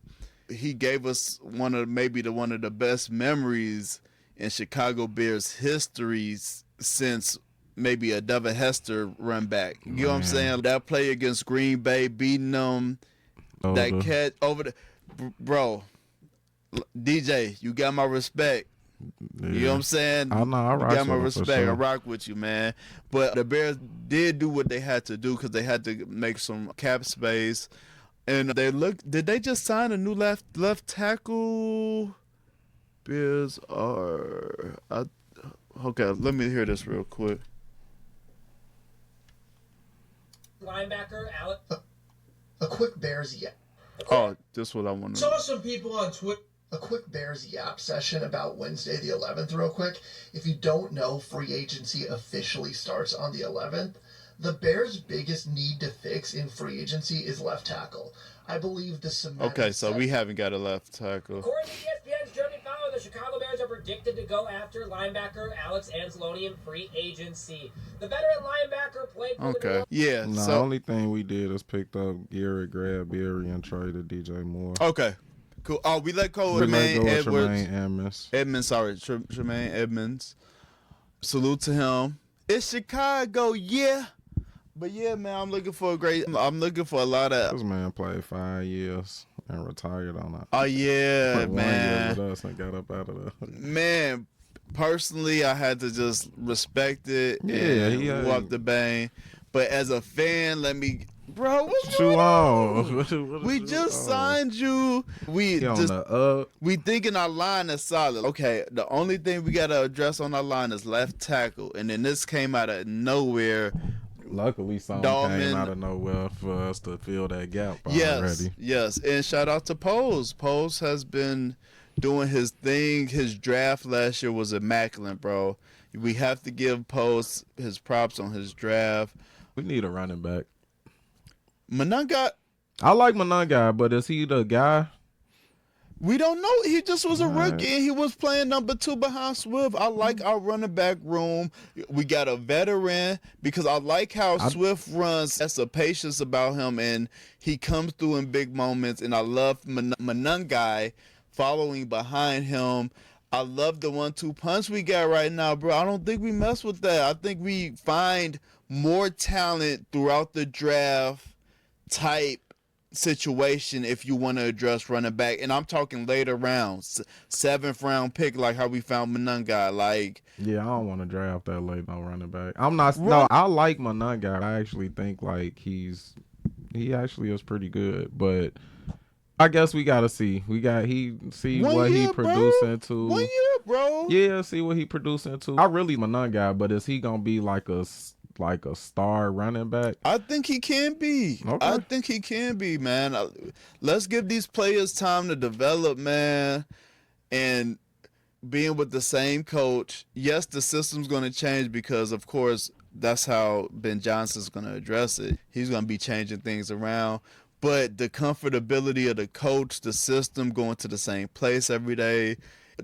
He gave us one of the best memories in Chicago Bears history since maybe a Devin Hester run back. You know what I'm saying? That play against Green Bay, beating them. That catch over the bro, DJ, you got my respect. You know what I'm saying? I know. You got my respect. Sure. I rock with you, man. But the Bears did do what they had to do because they had to make some cap space. And did they just sign a new left tackle? Bears are okay. Let me hear this real quick. Linebacker Alex. A quick Bears yap. Oh, this is what I want to. Saw some people on Twitter. A quick Bears yap session about Wednesday the 11th real quick. If you don't know, free agency officially starts on the 11th. The Bears' biggest need to fix in free agency is left tackle. I believe the cement. Okay, so we haven't got a left tackle. According to ESPN's the Chicago Bears are predicted to go after linebacker Alex Anzalone in free agency. The veteran linebacker played for the Yeah. No, the only thing we did is picked up Garrett Bradbury and traded DJ Moore. Okay. Cool. Oh, we let go of Tremaine Edmonds. Tremaine Edmonds. Salute to him. It's Chicago, yeah. But yeah, man, I'm looking for a lot of. This man played 5 years and retired on that. Oh yeah, man. 1 year with us and got up out of there. Man, personally, I had to just respect it and walk the bang. But as a fan, what's going on? We just signed you. We thinking our line is solid. Okay, the only thing we gotta address on our line is left tackle, and then this came out of nowhere. Luckily, something came out of nowhere for us to fill that gap already. Yes, and shout out to Pose. Pose has been doing his thing. His draft last year was immaculate, bro. We have to give Pose his props on his draft. We need a running back. Mononga. I like Mononga, but is he the guy? We don't know. He just was a rookie, and he was playing number 2 behind Swift. I like our running back room. We got a veteran because I like how Swift runs. That's a patience about him, and he comes through in big moments, and I love Mononga following behind him. I love the 1-2 punch we got right now, bro. I don't think we mess with that. I think we find more talent throughout the draft type situation if you want to address running back, and I'm talking later rounds, 7th round pick, like how we found Mononga. Like, yeah, I don't want to draft that late no running back. I like Mononga. I actually think like he actually is pretty good, but I guess we gotta see. He producing to 1 year, bro. Yeah, see what he producing to. I really Mononga, but is he gonna be like a star running back? I think he can be. Okay. I think he can be, man. Let's give these players time to develop, man. And being with the same coach, yes, the system's going to change because, of course, that's how Ben Johnson's going to address it. He's going to be changing things around. But the comfortability of the coach, the system, going to the same place every day,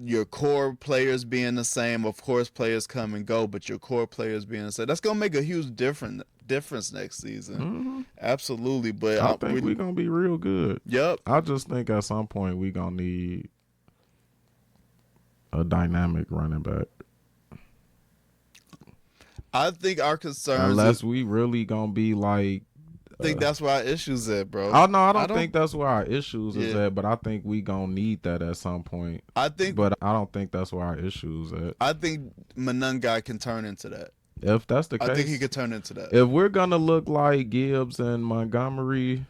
your core players being the same. Of course, players come and go, but your core players being the same. That's going to make a huge difference next season. Mm-hmm. Absolutely. But I think we're going to be real good. Yep. I just think at some point we're going to need a dynamic running back. I think our concerns... Unless we really going to be like... I think that's where our issues at, bro. Oh no, I don't think that's where our issues is at, but I think we gonna need that at some point. But I don't think that's where our issues at. I think Mononga can turn into that. If that's the case, I think he could turn into that. If we're gonna look like Gibbs and Montgomery,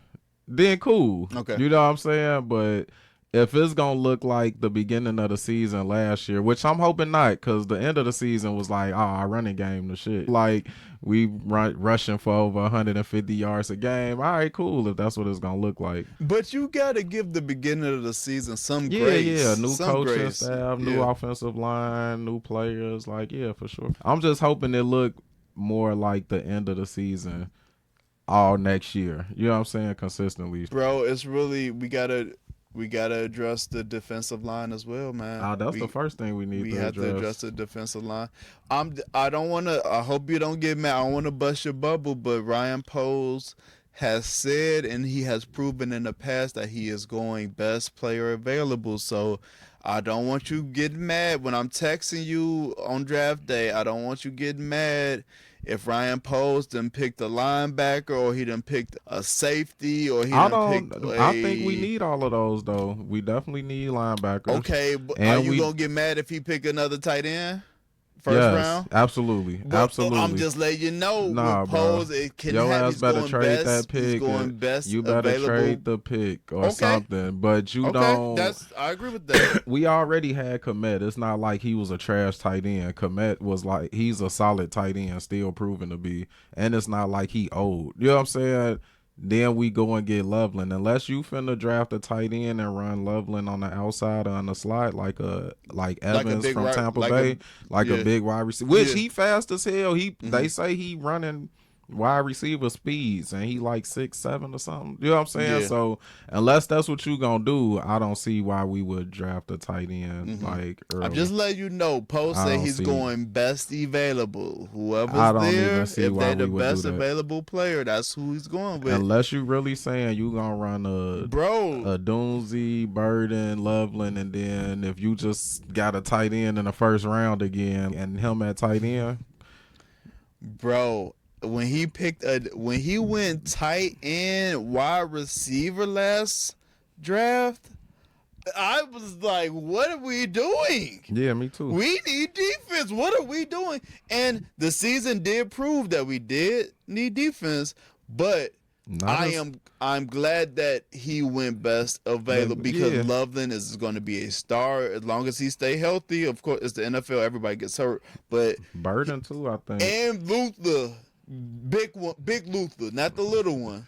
then cool. Okay, you know what I'm saying? But if it's gonna look like the beginning of the season last year, which I'm hoping not, because the end of the season was like, our running game the shit. Like we rushing for over 150 yards a game. All right, cool. If that's what it's gonna look like. But you gotta give the beginning of the season some grace. Yeah, new coaching staff, new offensive line, new players. Like, yeah, for sure. I'm just hoping it look more like the end of the season all next year. You know what I'm saying? Consistently, bro. It's really we gotta address the defensive line as well, man. That's the first thing we need. We have to address the defensive line. I don't want to. I hope you don't get mad. I don't want to bust your bubble, but Ryan Poles has said, and he has proven in the past that he is going best player available. So I don't want you getting mad when I'm texting you on draft day. I don't want you getting mad if Ryan Poles done picked a linebacker, or he done picked a safety, or he I think we need all of those, though. We definitely need linebackers. Okay, but are you going to get mad if he pick another tight end? First round? Absolutely. Absolutely. I'm just letting you know. Nah, Poles, it can your have, ass better trade that pick. He's going best you better available. trade the pick or something. But you don't. I agree with that. We already had Komet. It's not like he was a trash tight end. Komet was like, he's a solid tight end, still proven to be. And it's not like he old. You know what I'm saying? Then we go and get Loveland. Unless you finna draft a tight end and run Loveland on the outside or on the slide like Evans from Tampa Bay, a big wide receiver, which he fast as hell. They say he running wide receiver speeds, and he like 6'7" or something. You know what I'm saying? Yeah. So unless that's what you gonna do, I don't see why we would draft a tight end like early. I'm just letting you know. Post say he's going best available. Whoever's I don't there, even see if why they're the we would best do that. available player, that's who he's going with. Unless you really saying you gonna run a Dunzi, Burden, Loveland, and then if you just got a tight end in the first round again and him at tight end. Bro, when he went tight end wide receiver last draft, I was like, what are we doing? Yeah, me too. We need defense. What are we doing? And the season did prove that we did need defense, but I'm glad that he went best available because Loveland is going to be a star as long as he stay healthy. Of course, it's the NFL. Everybody gets hurt, but Burden too, I think. And Luther, big Luther, not the little one.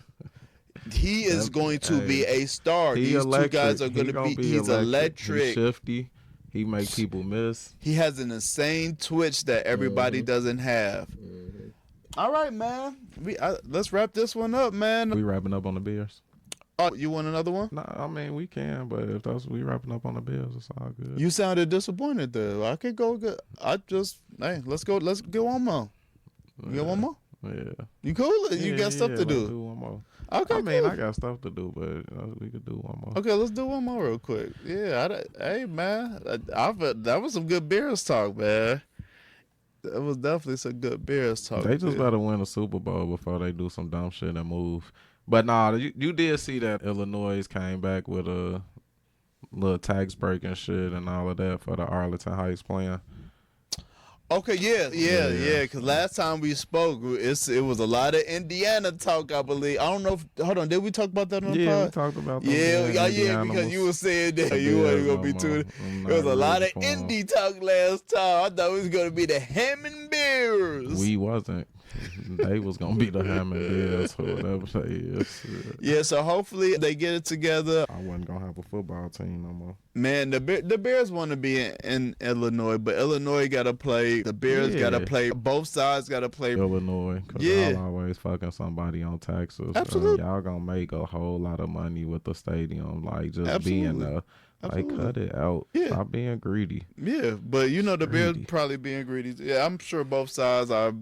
He is going to be a star. These two guys are going to be. He's electric. He's shifty. He make people miss. He has an insane twitch that everybody doesn't have. All right, man. Let's wrap this one up, man. We wrapping up on the Bears. Oh, you want another one? No, I mean we can, but if we wrapping up on the Bears, it's all good. You sounded disappointed though. I could go good. Let's go. Let's get one more. You got one more? Yeah. You cool? You got stuff to do. Let's do one more. Okay, I mean, cool. I got stuff to do, but we could do one more. Okay, let's do one more real quick. Yeah, hey man, that was some good Bears talk, man. That was definitely some good Bears talk. They just better win a Super Bowl before they do some dumb shit and move. But nah, you did see that Illinois came back with a little tax breaking shit and all of that for the Arlington Heights plan. Okay, yeah. Because last time we spoke, it was a lot of Indiana talk, I believe. I don't know. Hold on, did we talk about that on the pod? Yeah, we talked about that. Yeah, because you were saying that you weren't gonna be too. It was a lot of Indy talk last time. I thought it was gonna be the Hammond Bears. We wasn't. They was gonna be the Hammond Bears or whatever they is. Yeah, so hopefully they get it together. I wasn't gonna have a football team no more. Man, the Bears want to be in Illinois, but Illinois got to play. The Bears got to play. Both sides got to play Illinois. Cause y'all always fucking somebody on taxes. Absolutely. Y'all gonna make a whole lot of money with the stadium. Like just being there. Like cut it out. Yeah. Stop being greedy. Yeah, but the Bears probably being greedy. Yeah, I'm sure both sides are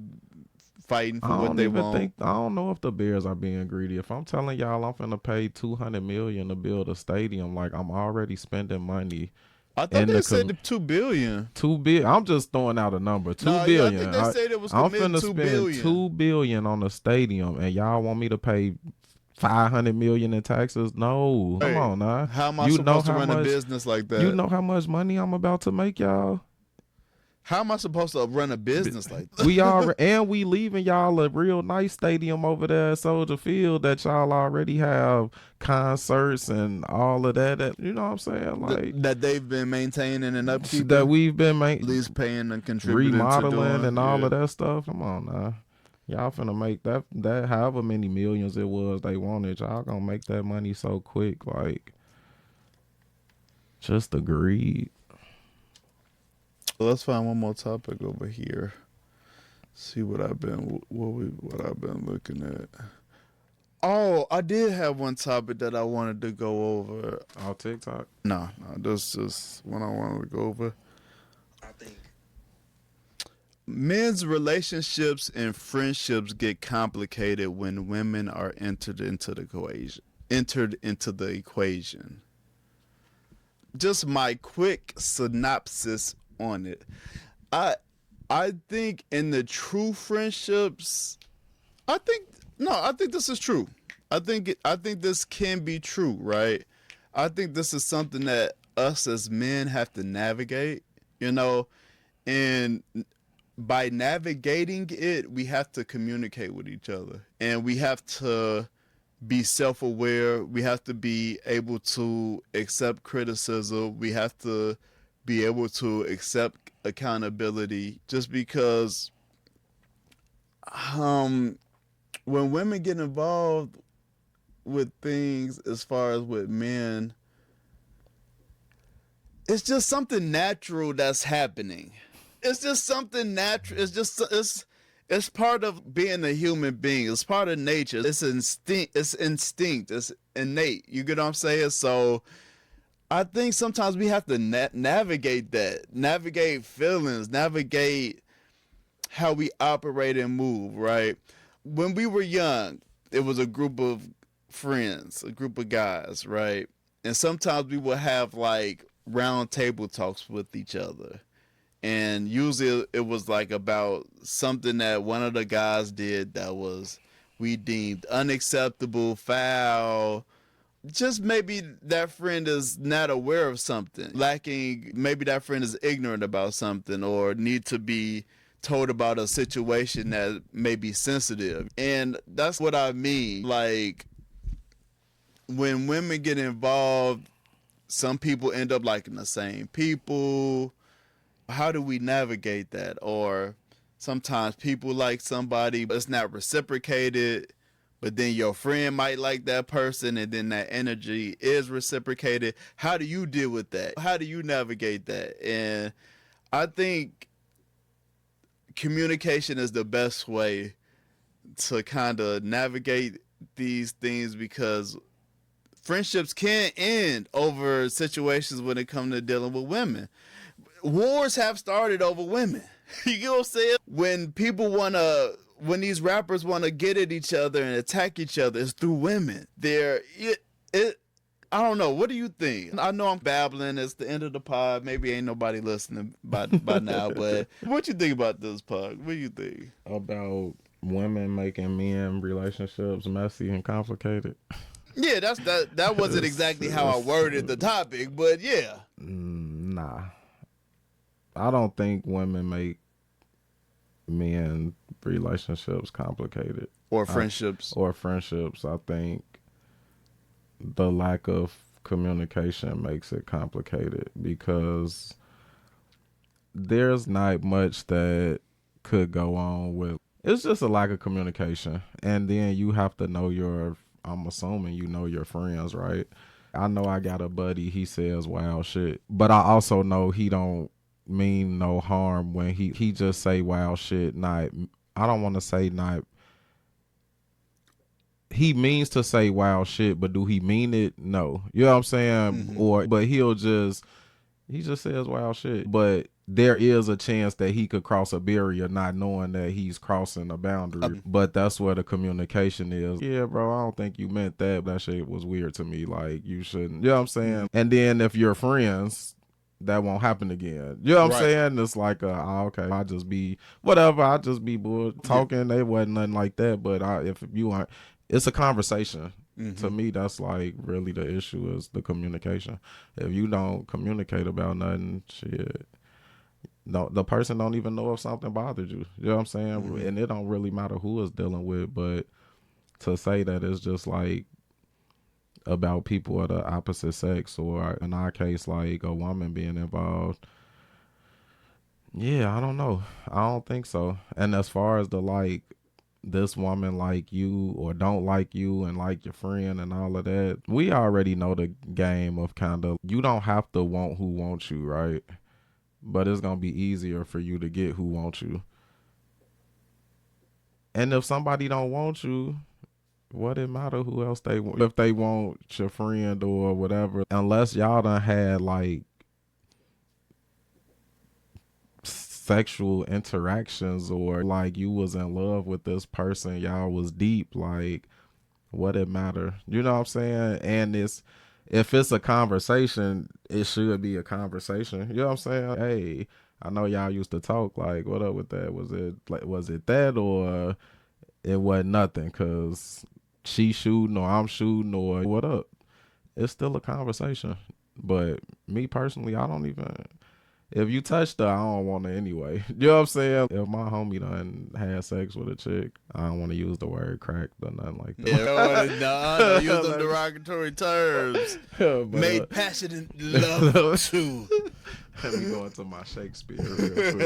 fighting for what they want. I don't know if the Bears are being greedy. If I'm telling y'all I'm finna pay $200 million to build a stadium, like I'm already spending money. I thought they said $2 billion. $2 billion. I'm just throwing out a number. $2 billion. I think they said it was I'm finna $2 spend billion. $2 billion on a stadium, and y'all want me to pay $500 million in taxes? No, come on now. How am I supposed to run a business like that? You know how much money I'm about to make, y'all? How am I supposed to run a business like that? We leaving y'all a real nice stadium over there at Soldier Field that y'all already have concerts and all of that. You know what I'm saying? Like that they've been maintaining and upkeep. That we've been at least paying and contributing remodeling to and all of that stuff. Come on now. Y'all finna make that however many millions it was they wanted. Y'all gonna make that money so quick. Like just agreed. Let's find one more topic over here. See what I've been looking at. Oh, I did have one topic that I wanted to go over. On TikTok? No, this is one I wanted to go over. I think men's relationships and friendships get complicated when women are entered into the equation. Just my quick synopsis on it. I think in the true friendships, I think this is true. I think this can be true, right? I think this is something that us as men have to navigate, and by navigating it, we have to communicate with each other, and we have to be self-aware. We have to be able to accept criticism. We have to be able to accept accountability, just because when women get involved with things as far as with men, it's just something natural that's happening. It's just something natural. It's it's part of being a human being. It's part of nature. It's instinct. It's innate. You get what I'm saying? So I think sometimes we have to navigate that, navigate feelings, navigate how we operate and move, right? When we were young, it was a group of friends, a group of guys, right? And sometimes we would have like round table talks with each other. And usually it was like about something that one of the guys did that was we deemed unacceptable, foul. Just maybe that friend is not aware of something, lacking. Maybe that friend is ignorant about something or need to be told about a situation that may be sensitive. And that's what I mean. Like when women get involved, some people end up liking the same people. How do we navigate that? Or sometimes people like somebody, but it's not reciprocated, but then your friend might like that person and then that energy is reciprocated. How do you deal with that? How do you navigate that? And I think communication is the best way to kind of navigate these things, because friendships can end over situations when it comes to dealing with women. Wars have started over women. You get what I'm saying? When these rappers want to get at each other and attack each other, it's through women. I don't know. What do you think? I know I'm babbling. It's the end of the pod. Maybe ain't nobody listening by now. But what you think about this pod? What do you think about women making men relationships messy and complicated? Yeah, that wasn't exactly how I worded the topic, but yeah. Nah. I don't think women make men relationships complicated. Or friendships. I think the lack of communication makes it complicated, because there's not much that could go on with. It's just a lack of communication. And then you have to know I'm assuming you know your friends, right? I know I got a buddy, he says wild shit, but I also know he don't mean no harm when he just say wild shit. I don't want to say not. He means to say wild shit, but do he mean it? No. You know what I'm saying? Mm-hmm. But he just says wild shit. But there is a chance that he could cross a barrier not knowing that he's crossing a boundary. But that's where the communication is. Yeah, bro, I don't think you meant that. That shit was weird to me. Like, you shouldn't. You know what I'm saying? Mm-hmm. And then if you're friends, that won't happen again. You know what I'm saying? It's like, okay, I just be bull talking. It wasn't nothing like that. But if you aren't, it's a conversation. Mm-hmm. To me, that's like really the issue is the communication. If you don't communicate about nothing, shit, no, the person don't even know if something bothered you. You know what I'm saying? Mm-hmm. And it don't really matter who is dealing with, but to say that it's just like about people of the opposite sex, or in our case, like a woman being involved. Yeah, I don't know. I don't think so. And as far as the like, this woman like you or don't like you and like your friend and all of that, we already know the game of kind of, you don't have to want who wants you, right? But it's going to be easier for you to get who wants you. And if somebody don't want you, what it matter who else they want? If they want your friend or whatever, unless y'all done had like sexual interactions or like you was in love with this person, y'all was deep, like what it matter? You know what I'm saying? And if it's a conversation, it should be a conversation. You know what I'm saying? Hey, I know y'all used to talk, like what up with that? Was it that, or it wasn't nothing because she shooting or I'm shooting or what up? It's still a conversation. But me personally, I don't even, if you touched her, I don't want her anyway. You know what I'm saying? If my homie done had sex with a chick, I don't want to use the word crack or nothing like that. Yeah, use them derogatory terms. Made passionate love too. Let me go into my Shakespeare real quick.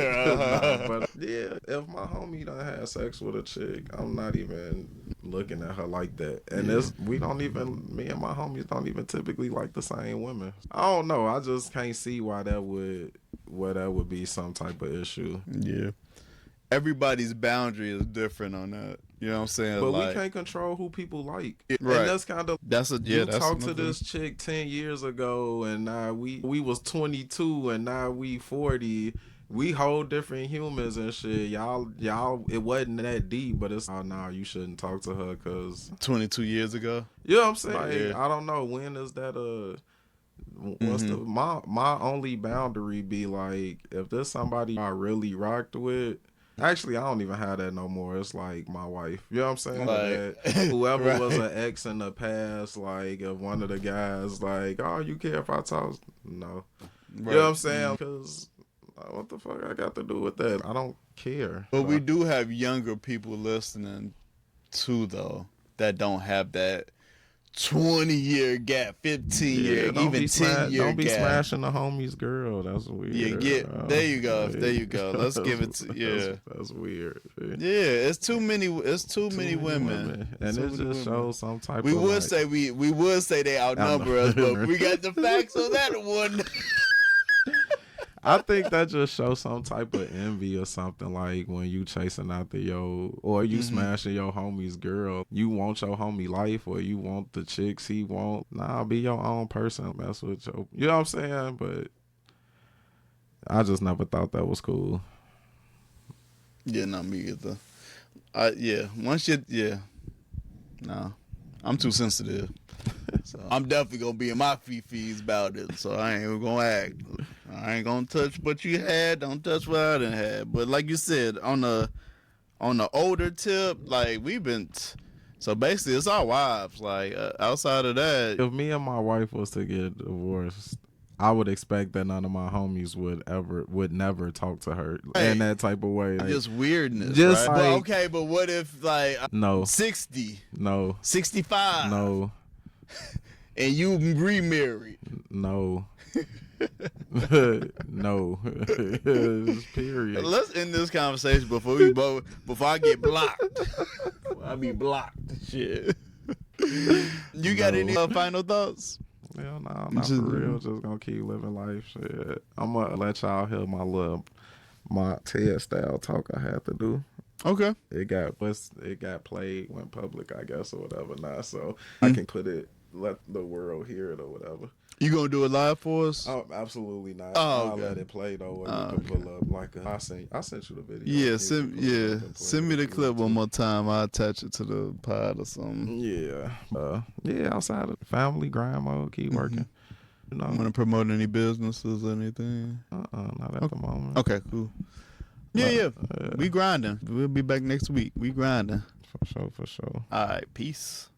But yeah, if my homie done had sex with a chick, I'm not even looking at her like that. And me and my homies don't even typically like the same women. I don't know. I just can't see why that would be some type of issue. Yeah. everybody's boundary is different on that. You know what I'm saying? But like, we can't control who people like. Right. And that's kind of you talked to this chick 10 years ago, and now we was 22, and now we 40. We whole different humans and shit. Y'all, it wasn't that deep, but it's nah, you shouldn't talk to her because 22 years ago. You know what I'm saying? Like, yeah. I don't know, when is that what's the my only boundary be like, if there's somebody I really rocked with. Actually, I don't even have that no more. It's like my wife. You know what I'm saying? Like, whoever right. was an ex in the past, like if one of the guys like, oh, you care if I talk? No. Right. You know what I'm saying? Because what the fuck I got to do with that? I don't care. But we do have younger people listening too, though, that don't have that 20-year gap, 15-year, even 10-year gap. Don't be smashing the homie's girl. That's weird. There you go. There you go. Let's give it to That's weird. Yeah, it's too many women. And it just shows some type we of would say we would say they outnumber us, but we got the facts on that one. I think that just shows some type of envy or something, like when you chasing after or you smashing your homie's girl. You want your homie life, or you want the chicks he want. Nah, be your own person. Mess with you know what I'm saying? But I just never thought that was cool. Yeah, not me either. No, I'm too sensitive. So I'm definitely gonna be in my fees about it. So I ain't even gonna act. I ain't gonna touch what you had. Don't touch what I done had. But like you said, on the older tip, like we've been. So basically, it's our wives. Like outside of that, if me and my wife was to get divorced, I would expect that none of my homies would never talk to her in that type of way. Like, just weirdness. Just right? like, but okay, but what if like no 60, no 65, no, and you remarried? No. No. Period. Let's end this conversation before I get blocked. I be blocked. Shit. You got any final thoughts? Hell no, not for real. Just gonna keep living life. Shit. I'm gonna let y'all hear my TED style talk I had to do. Okay. It got played, went public, I guess, or whatever now. So I can let the world hear it or whatever. You gonna do it live for us? Oh, absolutely not. Oh, I'll let it play though. Or you can pull up I sent you the video. Yeah, send me the clip one more time. I'll attach it to the pod or something. Yeah. Outside of family, grind mode, keep working. You know, Want to promote any businesses or anything? Not at the moment. Okay, cool. Yeah. We grinding. We'll be back next week. We grinding. For sure. All right, peace.